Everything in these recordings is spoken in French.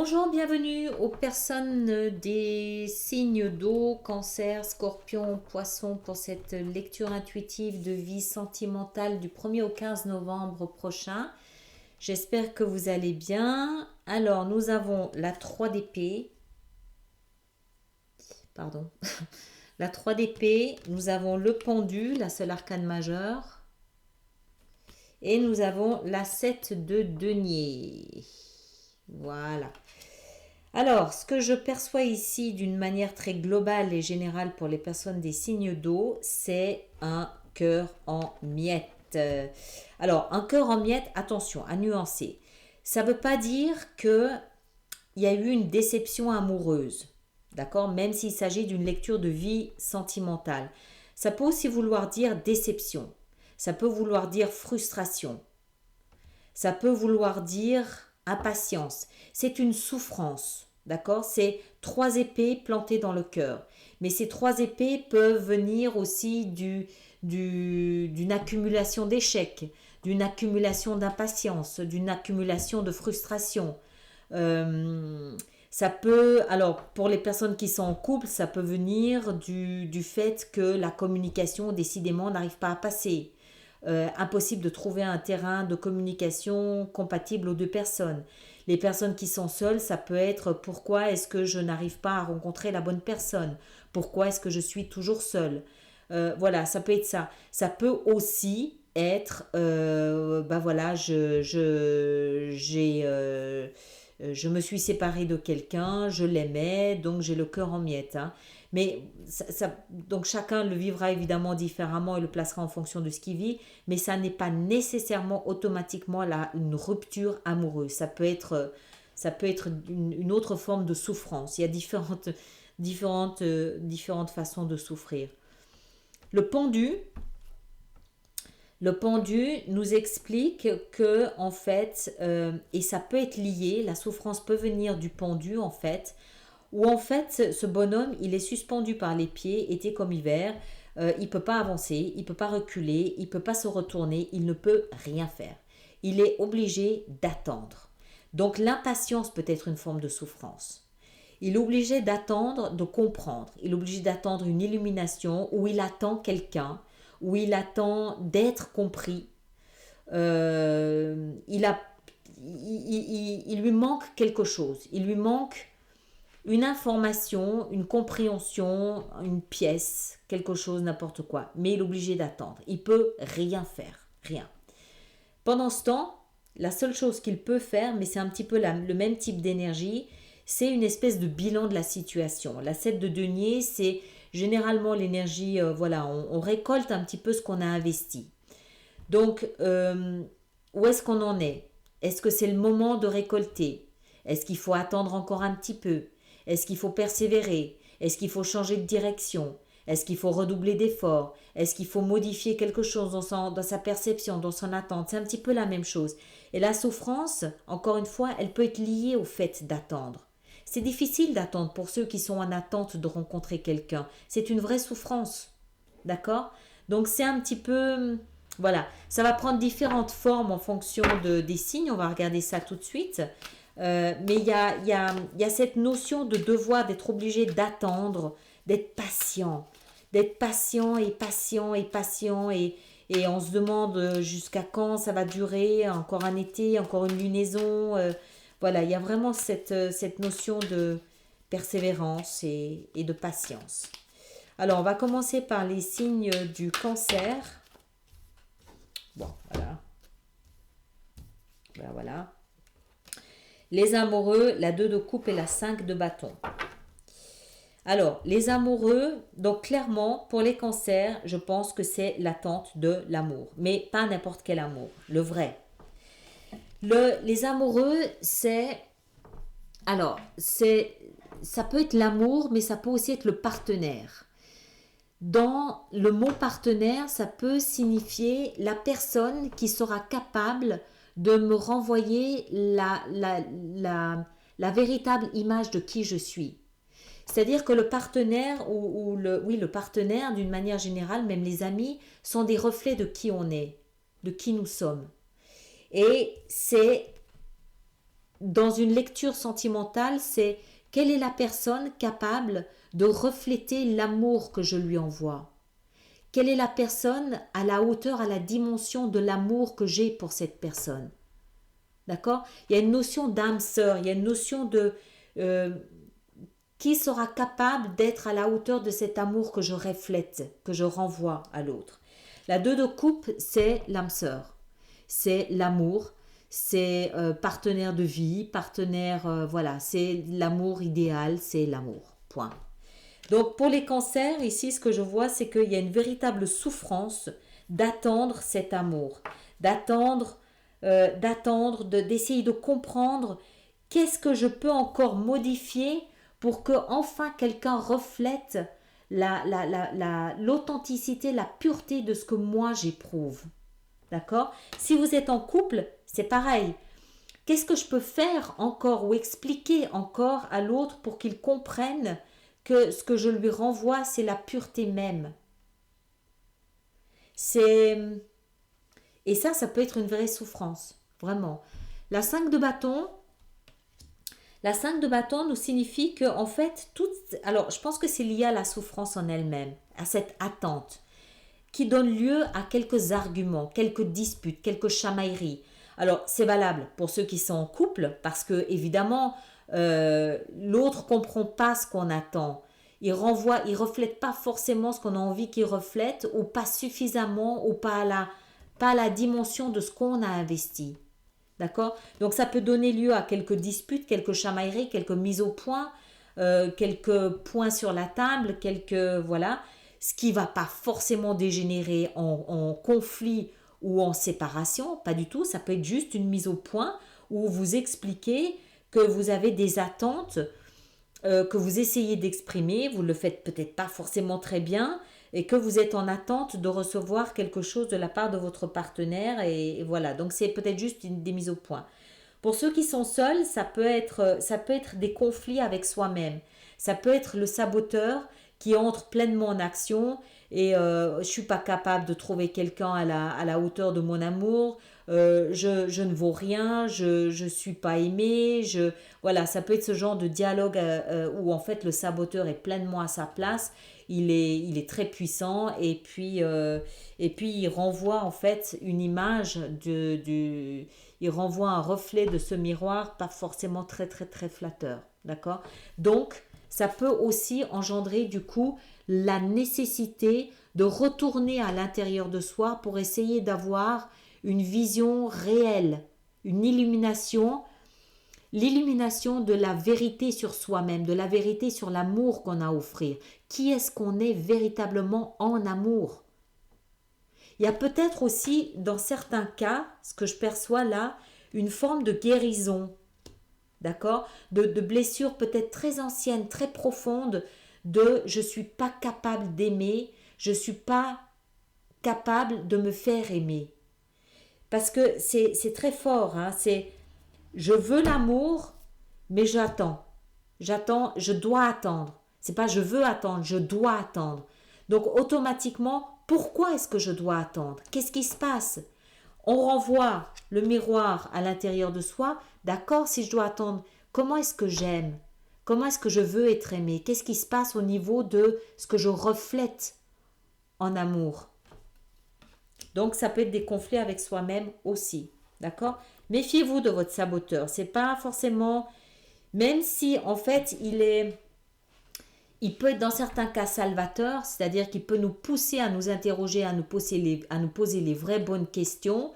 Bonjour, bienvenue aux personnes des signes d'eau, cancer, scorpion, poisson pour cette lecture intuitive de vie sentimentale du 1er au 15 novembre prochain. J'espère que vous allez bien. Alors, nous avons la 3 d'épée. Pardon. La 3 d'épée, nous avons le pendu, la seule arcane majeure. Et nous avons la 7 de denier. Voilà. Alors, ce que je perçois ici d'une manière très globale et générale pour les personnes des signes d'eau, c'est un cœur en miettes. Alors, un cœur en miettes, attention, à nuancer. Ça ne veut pas dire qu'il y a eu une déception amoureuse, d'accord? Même s'il s'agit d'une lecture de vie sentimentale. Ça peut aussi vouloir dire déception. Ça peut vouloir dire frustration. Ça peut vouloir dire impatience. C'est une souffrance, d'accord? C'est 3 épées plantées dans le cœur. Mais ces 3 épées peuvent venir aussi d'une accumulation d'échecs, d'une accumulation d'impatience, d'une accumulation de frustration. Ça peut, alors pour les personnes qui sont en couple, ça peut venir du fait que la communication décidément n'arrive pas à passer. Impossible de trouver un terrain de communication compatible aux deux personnes. Les personnes qui sont seules, ça peut être pourquoi est-ce que je n'arrive pas à rencontrer la bonne personne? Pourquoi est-ce que je suis toujours seule? Voilà, ça peut être ça. Ça peut aussi être, voilà, je me suis séparée de quelqu'un, je l'aimais, donc j'ai le cœur en miettes. Hein. Mais donc chacun le vivra évidemment différemment et le placera en fonction de ce qu'il vit, mais ça n'est pas nécessairement automatiquement une rupture amoureuse. Ça peut être une autre forme de souffrance. Il y a différentes façons de souffrir. Le pendu, nous explique que, en fait, et ça peut être lié, la souffrance peut venir du pendu, en fait, où en fait, ce bonhomme, il est suspendu par les pieds, été comme hiver, il ne peut pas avancer, il ne peut pas reculer, il ne peut pas se retourner, il ne peut rien faire. Il est obligé d'attendre. Donc l'impatience peut être une forme de souffrance. Il est obligé d'attendre, de comprendre. Il est obligé d'attendre une illumination où il attend quelqu'un, où il attend d'être compris. Il lui manque quelque chose. Il lui manque une information, une compréhension, une pièce, quelque chose, n'importe quoi. Mais il est obligé d'attendre. Il peut rien faire. Rien. Pendant ce temps, la seule chose qu'il peut faire, mais c'est un petit peu le même type d'énergie, c'est une espèce de bilan de la situation. La 7 de denier, c'est généralement l'énergie, voilà, on récolte un petit peu ce qu'on a investi. Donc, où est-ce qu'on en est? Est-ce que c'est le moment de récolter? Est-ce qu'il faut attendre encore un petit peu? Est-ce qu'il faut persévérer? Est-ce qu'il faut changer de direction? Est-ce qu'il faut redoubler d'efforts? Est-ce qu'il faut modifier quelque chose dans sa perception, dans son attente? C'est un petit peu la même chose. Et la souffrance, encore une fois, elle peut être liée au fait d'attendre. C'est difficile d'attendre pour ceux qui sont en attente de rencontrer quelqu'un. C'est une vraie souffrance. D'accord? Donc c'est un petit peu... Voilà, ça va prendre différentes formes en fonction des signes. On va regarder ça tout de suite. Mais il y a cette notion de devoir, d'être obligé d'attendre, d'être patient et patient et patient et on se demande jusqu'à quand ça va durer, encore un été, encore une lunaison. Voilà, il y a vraiment cette notion de persévérance et de patience. Alors, on va commencer par les signes du cancer. Bon, voilà. Voilà. Les amoureux, la 2 de coupe et la 5 de bâton. Alors, les amoureux, donc clairement, pour les cancers, je pense que c'est l'attente de l'amour. Mais pas n'importe quel amour, le vrai. Les amoureux, ça peut être l'amour, mais ça peut aussi être le partenaire. Dans le mot partenaire, ça peut signifier la personne qui sera capable de me renvoyer la véritable image de qui je suis. C'est-à-dire que le partenaire, le partenaire d'une manière générale, même les amis, sont des reflets de qui on est, de qui nous sommes. Et c'est dans une lecture sentimentale, c'est quelle est la personne capable de refléter l'amour que je lui envoie? Quelle est la personne à la hauteur, à la dimension de l'amour que j'ai pour cette personne? D'accord? Il y a une notion d'âme sœur, il y a une notion de qui sera capable d'être à la hauteur de cet amour que je reflète, que je renvoie à l'autre. La 2 de coupe, c'est l'âme sœur, c'est l'amour, c'est partenaire de vie, partenaire, voilà, c'est l'amour idéal, c'est l'amour, point. Donc pour les cancers, ici ce que je vois, c'est qu'il y a une véritable souffrance d'attendre cet amour, d'essayer de comprendre qu'est-ce que je peux encore modifier pour que enfin quelqu'un reflète l'authenticité, la pureté de ce que moi j'éprouve. D'accord? Si vous êtes en couple, c'est pareil. Qu'est-ce que je peux faire encore ou expliquer encore à l'autre pour qu'il comprenne que ce que je lui renvoie, c'est la pureté même. Et ça peut être une vraie souffrance, vraiment. La 5 de bâton nous signifie que, en fait, alors je pense que c'est lié à la souffrance en elle-même, à cette attente, qui donne lieu à quelques arguments, quelques disputes, quelques chamailleries. Alors, c'est valable pour ceux qui sont en couple, parce que, évidemment, l'autre comprend pas ce qu'on attend. Il reflète pas forcément ce qu'on a envie qu'il reflète, ou pas suffisamment, ou pas à la dimension de ce qu'on a investi. D'accord? Donc ça peut donner lieu à quelques disputes, quelques chamailleries, quelques mises au point, quelques points sur la table, voilà, ce qui va pas forcément dégénérer en conflit ou en séparation, pas du tout, ça peut être juste une mise au point où vous expliquez que vous avez des attentes que vous essayez d'exprimer, vous ne le faites peut-être pas forcément très bien, et que vous êtes en attente de recevoir quelque chose de la part de votre partenaire, et voilà, donc c'est peut-être juste des mises au point. Pour ceux qui sont seuls, ça peut être des conflits avec soi-même, ça peut être le saboteur qui entre pleinement en action, et je suis pas capable de trouver quelqu'un à la hauteur de mon amour, je ne vaux rien, je suis pas aimé, voilà, ça peut être ce genre de dialogue où en fait le saboteur est pleinement à sa place, il est très puissant, et puis il renvoie en fait une image il renvoie un reflet de ce miroir pas forcément très très très flatteur, d'accord? Donc ça peut aussi engendrer du coup la nécessité de retourner à l'intérieur de soi pour essayer d'avoir une vision réelle, une illumination, l'illumination de la vérité sur soi-même, de la vérité sur l'amour qu'on a à offrir. Qui est-ce qu'on est véritablement en amour? Il y a peut-être aussi, dans certains cas, ce que je perçois là, une forme de guérison, d'accord? De blessures peut-être très anciennes, très profondes, de je ne suis pas capable d'aimer, je ne suis pas capable de me faire aimer. Parce que c'est très fort, hein? C'est je veux l'amour, mais j'attends. Je dois attendre. C'est pas je veux attendre, je dois attendre. Donc automatiquement, pourquoi est-ce que je dois attendre? Qu'est-ce qui se passe? On renvoie le miroir à l'intérieur de soi. D'accord, si je dois attendre, comment est-ce que j'aime? Comment est-ce que je veux être aimé? Qu'est-ce qui se passe au niveau de ce que je reflète en amour? Donc ça peut être des conflits avec soi-même aussi, d'accord? Méfiez-vous de votre saboteur. C'est pas forcément, même si en fait il peut être dans certains cas salvateur, c'est-à-dire qu'il peut nous pousser à nous interroger, à nous poser les vraies bonnes questions.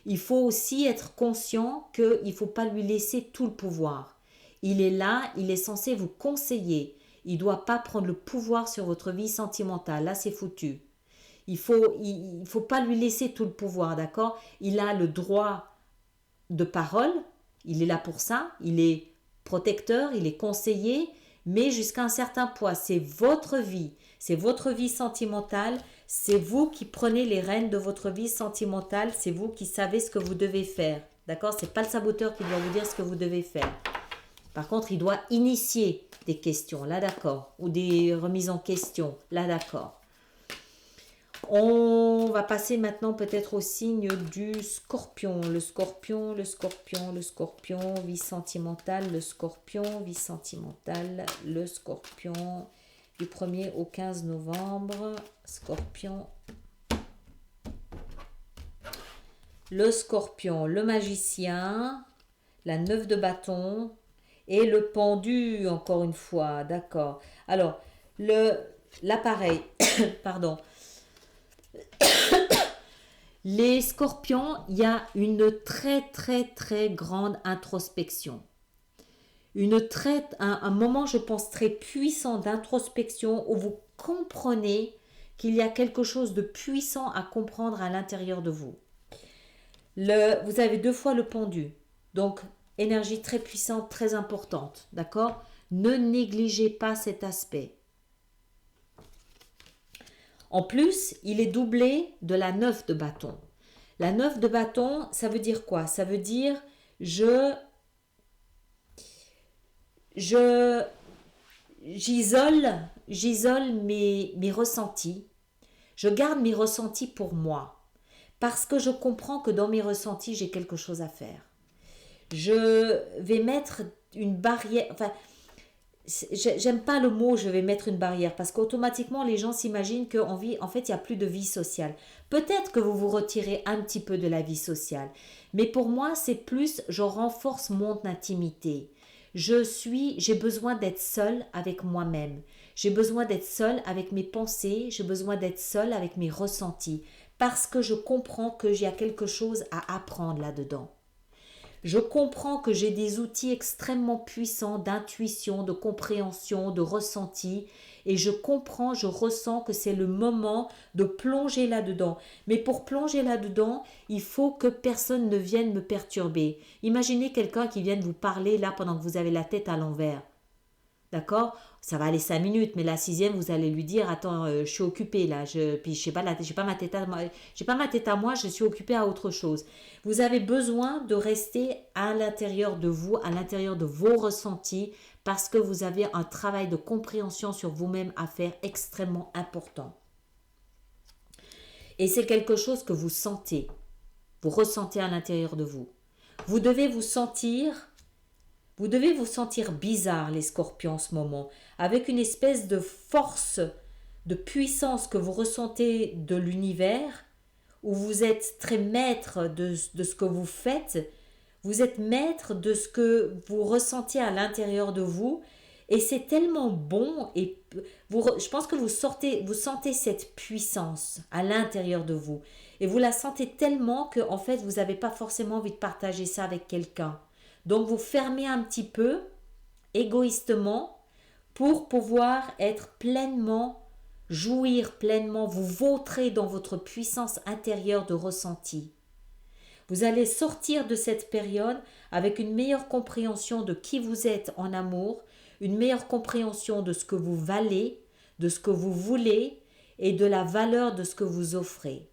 Il faut aussi être conscient qu'il ne faut pas lui laisser tout le pouvoir. Il est là, il est censé vous conseiller. Il ne doit pas prendre le pouvoir sur votre vie sentimentale. Là, c'est foutu. Il faut pas lui laisser tout le pouvoir, d'accord? Il a le droit de parole, il est là pour ça, il est protecteur, il est conseiller, mais jusqu'à un certain point, c'est votre vie sentimentale, c'est vous qui prenez les rênes de votre vie sentimentale, c'est vous qui savez ce que vous devez faire, d'accord? C'est pas le saboteur qui doit vous dire ce que vous devez faire. Par contre, il doit initier des questions, là d'accord, ou des remises en question, là d'accord. On va passer maintenant peut-être au signe du scorpion. Le scorpion, le scorpion, le scorpion, vie sentimentale, le scorpion, vie sentimentale, le scorpion, du 1er au 15 novembre, scorpion. Le scorpion, le magicien, la 9 de bâton et le pendu, encore une fois, d'accord. Alors, l'appareil, pardon. Les scorpions, il y a une très très très grande introspection. Un moment, je pense, très puissant d'introspection où vous comprenez qu'il y a quelque chose de puissant à comprendre à l'intérieur de vous. Vous avez 2 fois le pendu, donc énergie très puissante, très importante, d'accord? Ne négligez pas cet aspect. En plus, il est doublé de la 9 de bâton. La 9 de bâton, ça veut dire quoi? Ça veut dire j'isole mes ressentis. Je garde mes ressentis pour moi. Parce que je comprends que dans mes ressentis, j'ai quelque chose à faire. Je vais mettre une barrière. Enfin, j'aime pas le mot je vais mettre une barrière parce qu'automatiquement les gens s'imaginent qu'en fait il n'y a plus de vie sociale. Peut-être que vous vous retirez un petit peu de la vie sociale, mais pour moi c'est plus je renforce mon intimité. J'ai besoin d'être seule avec moi-même. J'ai besoin d'être seule avec mes pensées, j'ai besoin d'être seule avec mes ressentis parce que je comprends que j'ai quelque chose à apprendre là-dedans. Je comprends que j'ai des outils extrêmement puissants d'intuition, de compréhension, de ressenti et je ressens que c'est le moment de plonger là-dedans. Mais pour plonger là-dedans, il faut que personne ne vienne me perturber. Imaginez quelqu'un qui vienne vous parler là pendant que vous avez la tête à l'envers. D'accord? Ça va aller 5 minutes, mais la 6e, vous allez lui dire, attends, je suis occupée là, puis je sais pas, j'ai pas ma tête à moi, je suis occupée à autre chose. Vous avez besoin de rester à l'intérieur de vous, à l'intérieur de vos ressentis, parce que vous avez un travail de compréhension sur vous-même à faire extrêmement important. Et c'est quelque chose que vous sentez, vous ressentez à l'intérieur de vous. Vous devez vous sentir bizarre, les scorpions, en ce moment, avec une espèce de force, de puissance que vous ressentez de l'univers, où vous êtes très maître de ce que vous faites, vous êtes maître de ce que vous ressentez à l'intérieur de vous, et c'est tellement bon, et je pense que vous sentez cette puissance à l'intérieur de vous, et vous la sentez tellement que en fait, vous n'avez pas forcément envie de partager ça avec quelqu'un. Donc vous fermez un petit peu, égoïstement, pour pouvoir être pleinement, jouir pleinement, vous vautrer dans votre puissance intérieure de ressenti. Vous allez sortir de cette période avec une meilleure compréhension de qui vous êtes en amour, une meilleure compréhension de ce que vous valez, de ce que vous voulez et de la valeur de ce que vous offrez.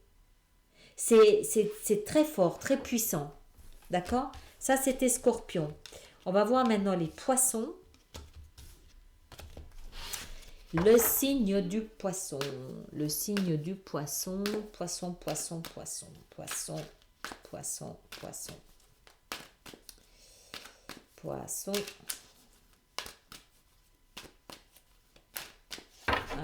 C'est très fort, très puissant. D'accord? Ça, c'était Scorpion. On va voir maintenant les poissons. Le signe du poisson. Le signe du poisson. Poisson, poisson, poisson. Poisson, poisson, poisson. Poisson.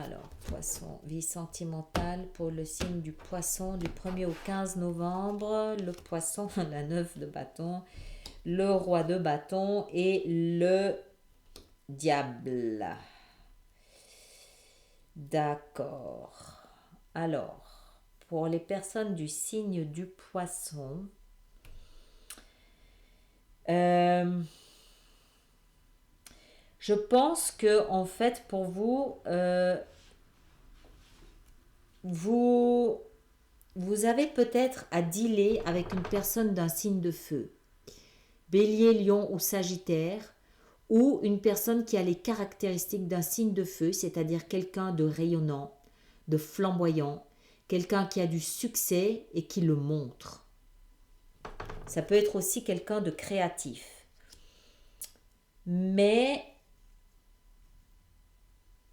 Alors, poisson, vie sentimentale pour le signe du poisson du 1er au 15 novembre. Le poisson, la 9 de bâton, le roi de bâton et le diable. D'accord. Alors, pour les personnes du signe du poisson, je pense que en fait pour vous, vous avez peut-être à dealer avec une personne d'un signe de feu, Bélier, Lion ou Sagittaire, ou une personne qui a les caractéristiques d'un signe de feu, c'est-à-dire quelqu'un de rayonnant, de flamboyant, quelqu'un qui a du succès et qui le montre. Ça peut être aussi quelqu'un de créatif. Mais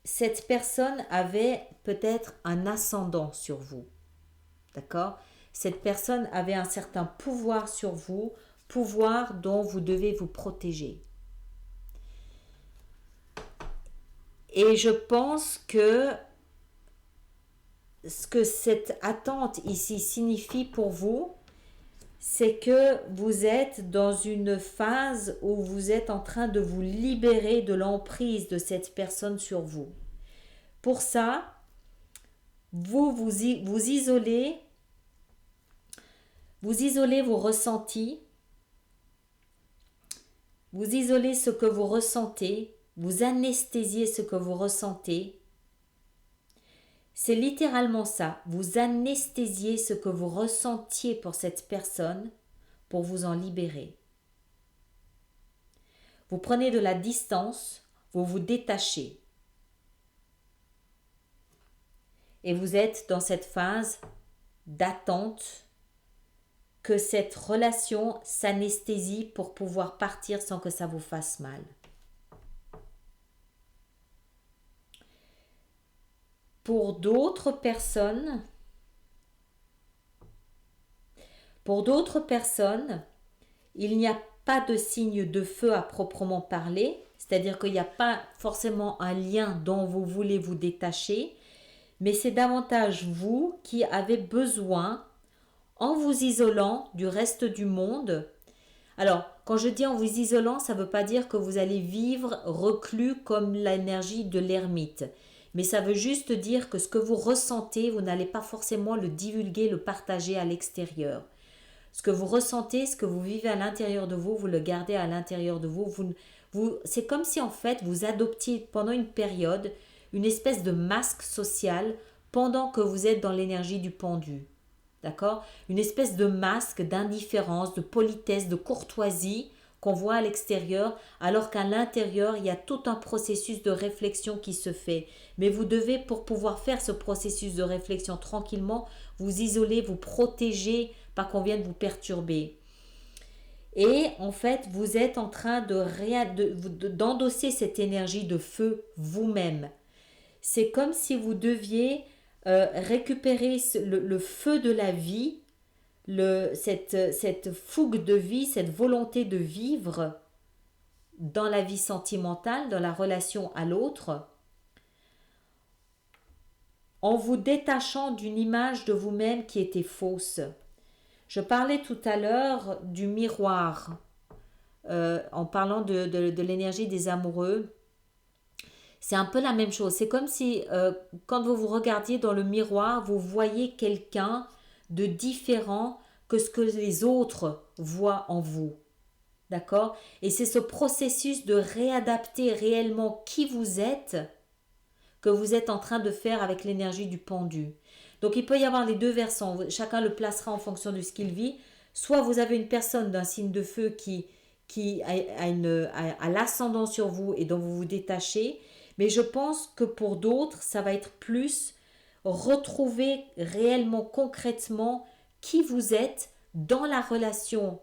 cette personne avait peut-être un ascendant sur vous. D'accord? Cette personne avait un certain pouvoir sur vous, pouvoir dont vous devez vous protéger. Et je pense que ce que cette attente ici signifie pour vous, c'est que vous êtes dans une phase où vous êtes en train de vous libérer de l'emprise de cette personne sur vous. Pour ça, vous isolez vos ressentis, vous isolez ce que vous ressentez, vous anesthésiez ce que vous ressentez. C'est littéralement ça, vous anesthésiez ce que vous ressentiez pour cette personne pour vous en libérer. Vous prenez de la distance, vous vous détachez. Et vous êtes dans cette phase d'attente que cette relation s'anesthésie pour pouvoir partir sans que ça vous fasse mal. Pour d'autres personnes, il n'y a pas de signe de feu à proprement parler, c'est-à-dire qu'il n'y a pas forcément un lien dont vous voulez vous détacher, mais c'est davantage vous qui avez besoin, en vous isolant du reste du monde. Alors, quand je dis en vous isolant, ça ne veut pas dire que vous allez vivre reclus comme l'énergie de l'ermite. Mais ça veut juste dire que ce que vous ressentez, vous n'allez pas forcément le divulguer, le partager à l'extérieur. Ce que vous ressentez, ce que vous vivez à l'intérieur de vous, vous le gardez à l'intérieur de vous. C'est comme si en fait vous adoptiez pendant une période une espèce de masque social pendant que vous êtes dans l'énergie du pendu. D'accord? Une espèce de masque d'indifférence, de politesse, de courtoisie qu'on voit à l'extérieur, alors qu'à l'intérieur, il y a tout un processus de réflexion qui se fait. Mais vous devez, pour pouvoir faire ce processus de réflexion tranquillement, vous isoler, vous protéger, pas qu'on vienne vous perturber. Et en fait, vous êtes en train d'endosser cette énergie de feu vous-même. C'est comme si vous deviez récupérer le feu de la vie, cette fougue de vie, cette volonté de vivre dans la vie sentimentale, dans la relation à l'autre, en vous détachant d'une image de vous-même qui était fausse. Je parlais tout à l'heure du miroir, en parlant de l'énergie des amoureux. C'est un peu la même chose. C'est comme si quand vous vous regardiez dans le miroir, vous voyez quelqu'un de différent que ce que les autres voient en vous. D'accord? Et c'est ce processus de réadapter réellement qui vous êtes que vous êtes en train de faire avec l'énergie du pendu. Donc il peut y avoir les deux versants. Chacun le placera en fonction de ce qu'il vit. Soit vous avez une personne d'un signe de feu qui a l'ascendant sur vous et dont vous vous détachez. Mais je pense que pour d'autres, ça va être plus retrouver réellement, concrètement qui vous êtes dans la relation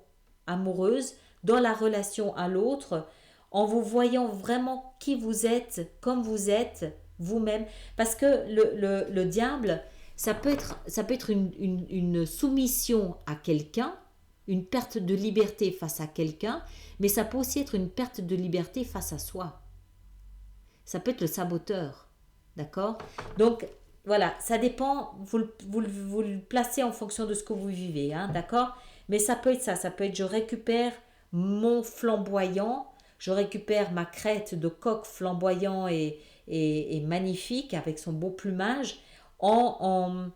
amoureuse, dans la relation à l'autre, en vous voyant vraiment qui vous êtes, comme vous êtes vous-même. Parce que le diable, ça peut être une soumission à quelqu'un, une perte de liberté face à quelqu'un, mais ça peut aussi être une perte de liberté face à soi. Ça peut être le saboteur, d'accord? Donc, voilà, ça dépend, vous le placez en fonction de ce que vous vivez, hein, d'accord? Mais ça peut être ça peut être je récupère mon flamboyant, je récupère ma crête de coq flamboyant et magnifique avec son beau plumage en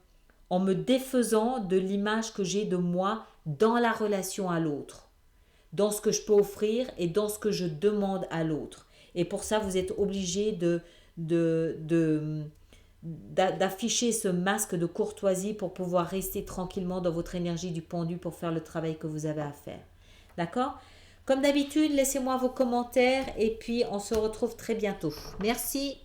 me défaisant de l'image que j'ai de moi dans la relation à l'autre, dans ce que je peux offrir et dans ce que je demande à l'autre. Et pour ça, vous êtes obligé d'afficher ce masque de courtoisie pour pouvoir rester tranquillement dans votre énergie du pendu pour faire le travail que vous avez à faire. D'accord? Comme d'habitude, laissez-moi vos commentaires et puis on se retrouve très bientôt. Merci.